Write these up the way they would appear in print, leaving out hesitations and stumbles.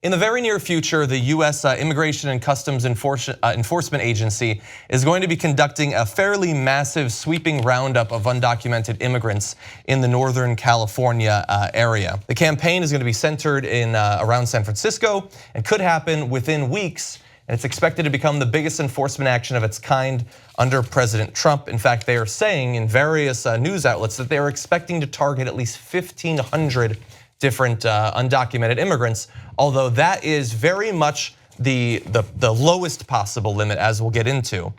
In the very near future, the U.S. Immigration and Customs Enforcement Agency is going to be conducting a fairly massive sweeping roundup of undocumented immigrants in the Northern California area. The campaign is going to be centered in around San Francisco and could happen within weeks. And it's expected to become the biggest enforcement action of its kind under President Trump. In fact, they are saying in various news outlets that they are expecting to target at least 1,500 different undocumented immigrants, although that is very much the lowest possible limit, as we'll get into.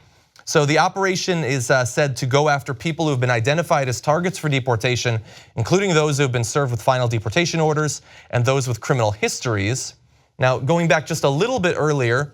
So the operation is said to go after people who have been identified as targets for deportation, including those who have been served with final deportation orders and those with criminal histories. Now, going back just a little bit earlier,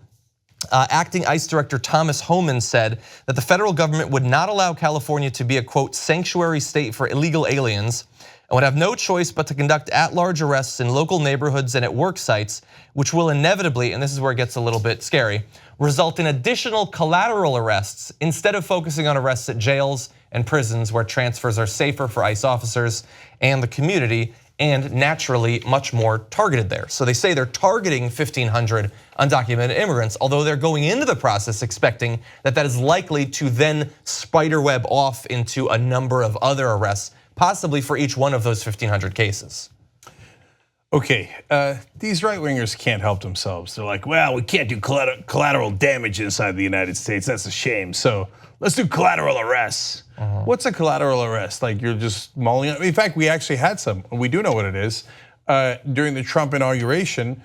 Acting ICE Director Thomas Homan said that the federal government would not allow California to be a, quote, sanctuary state for illegal aliens, and would have no choice but to conduct at-large arrests in local neighborhoods and at work sites, which will inevitably, and this is where it gets a little bit scary, result in additional collateral arrests instead of focusing on arrests at jails and prisons where transfers are safer for ICE officers and the community, and naturally much more targeted there. So they say they're targeting 1,500 undocumented immigrants, although they're going into the process expecting that that is likely to then spiderweb off into a number of other arrests, possibly for each one of those 1,500 cases. Okay, these right-wingers can't help themselves. They're like, well, we can't do collateral damage inside the United States. That's a shame. So let's do collateral arrests. What's a collateral arrest? Like you're just mulling it? In fact, we actually had some. We do know what it is. During the Trump inauguration,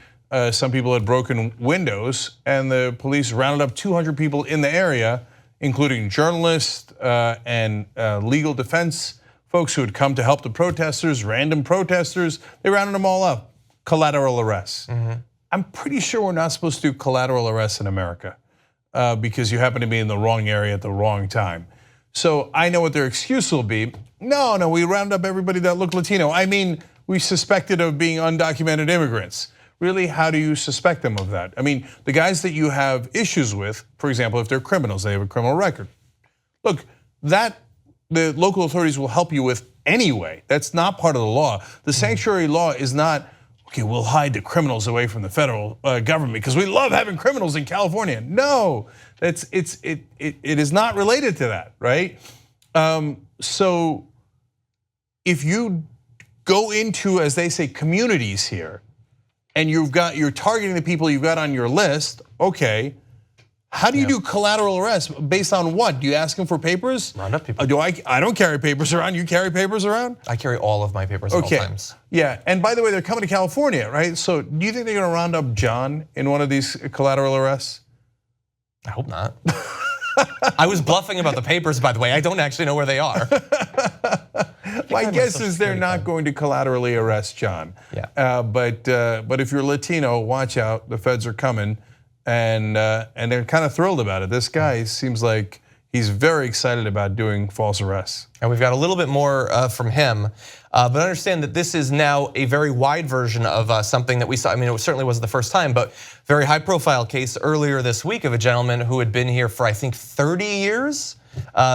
some people had broken windows and the police rounded up 200 people in the area, including journalists and legal defense folks who had come to help the protesters, random protesters. They rounded them all up. Collateral arrests. I'm pretty sure we're not supposed to do collateral arrests in America because you happen to be in the wrong area at the wrong time. So I know what their excuse will be. No, we round up everybody that looked Latino. I mean, we suspected of being undocumented immigrants. Really, how do you suspect them of that? I mean, the guys that you have issues with, for example, if they're criminals, they have a criminal record. Look, that the local authorities will help you with anyway. That's not part of the law. The sanctuary law is not, okay, we'll hide the criminals away from the federal government because we love having criminals in California. No, it is not related to that, right? So if you go into, as they say, communities here, and you're targeting the people you've got on your list, okay. How do you do collateral arrests based on what? Do you ask them for papers? Round up people. I don't carry papers around. You carry papers around? I carry all of my papers at all times. Yeah, and by the way, they're coming to California, right? So do you think they're gonna round up John in one of these collateral arrests? I hope not. I was bluffing about the papers, by the way. I don't actually know where they are. My guess is they're not going to collaterally arrest John. Yeah. But if you're Latino, watch out. The feds are coming. And they're kind of thrilled about it. This guy seems like he's very excited about doing false arrests. And we've got a little bit more from him, but understand that this is now a very wide version of something that we saw. I mean, it certainly wasn't the first time, but very high profile case earlier this week of a gentleman who had been here for, I think, 30 years,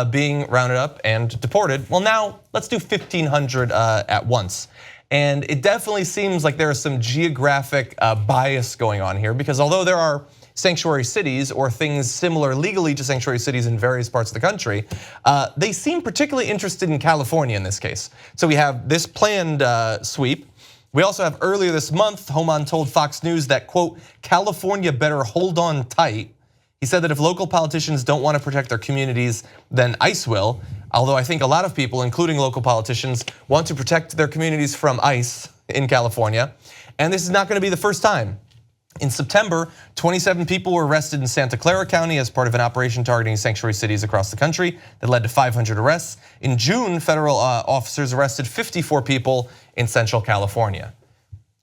being rounded up and deported. Well, now let's do 1,500 at once. And it definitely seems like there is some geographic bias going on here, because although there are sanctuary cities or things similar legally to sanctuary cities in various parts of the country, they seem particularly interested in California in this case. So we have this planned sweep. We also have earlier this month, Homan told Fox News that, quote, California better hold on tight. He said that if local politicians don't want to protect their communities, then ICE will. Although I think a lot of people, including local politicians, want to protect their communities from ICE in California. And this is not going to be the first time. In September, 27 people were arrested in Santa Clara County as part of an operation targeting sanctuary cities across the country that led to 500 arrests. In June, federal officers arrested 54 people in Central California.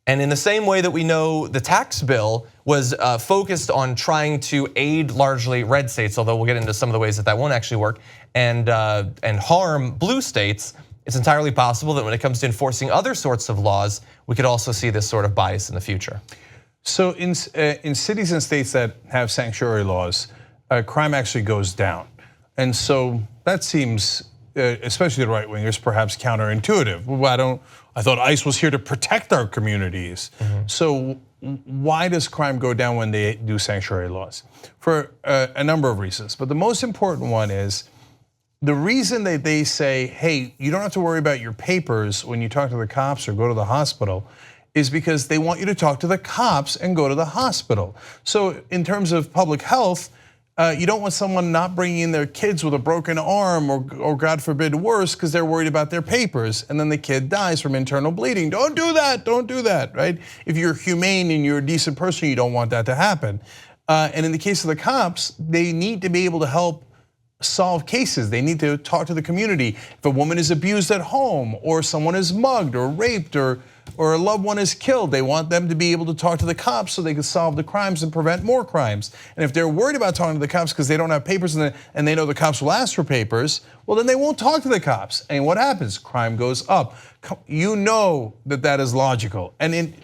And in the same way that we know the tax bill was focused on trying to aid largely red states, although we'll get into some of the ways that that won't actually work, and harm blue states, it's entirely possible that when it comes to enforcing other sorts of laws, we could also see this sort of bias in the future. So in cities and states that have sanctuary laws, crime actually goes down. And so that seems, especially the right wingers, perhaps counterintuitive. Well, I thought ICE was here to protect our communities. So why does crime go down when they do sanctuary laws? For a number of reasons, but the most important one is the reason that they say, hey, you don't have to worry about your papers when you talk to the cops or go to the hospital, is because they want you to talk to the cops and go to the hospital. So in terms of public health, you don't want someone not bringing in their kids with a broken arm or God forbid worse because they're worried about their papers and then the kid dies from internal bleeding. Don't do that, right? If you're humane and you're a decent person, you don't want that to happen. And in the case of the cops, they need to be able to help solve cases. They need to talk to the community. If a woman is abused at home or someone is mugged or raped or a loved one is killed, they want them to be able to talk to the cops so they can solve the crimes and prevent more crimes. And if they're worried about talking to the cops because they don't have papers and they know the cops will ask for papers, well then they won't talk to the cops. And what happens? Crime goes up. You know that is logical. And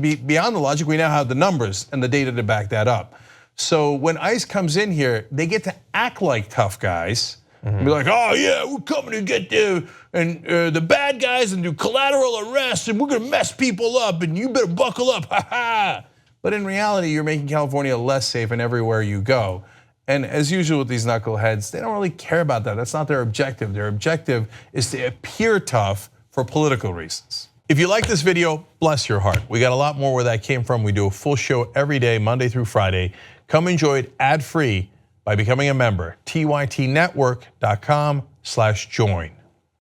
beyond the logic, we now have the numbers and the data to back that up. So when ICE comes in here, they get to act like tough guys. Be like, oh yeah, we're coming to get the bad guys and do collateral arrests and we're gonna mess people up and you better buckle up, ha ha. But in reality, you're making California less safe in everywhere you go. And as usual with these knuckleheads, they don't really care about that. That's not their objective. Their objective is to appear tough for political reasons. If you like this video, bless your heart. We got a lot more where that came from. We do a full show every day, Monday through Friday. Come enjoy it ad-free by becoming a member, tytnetwork.com/join.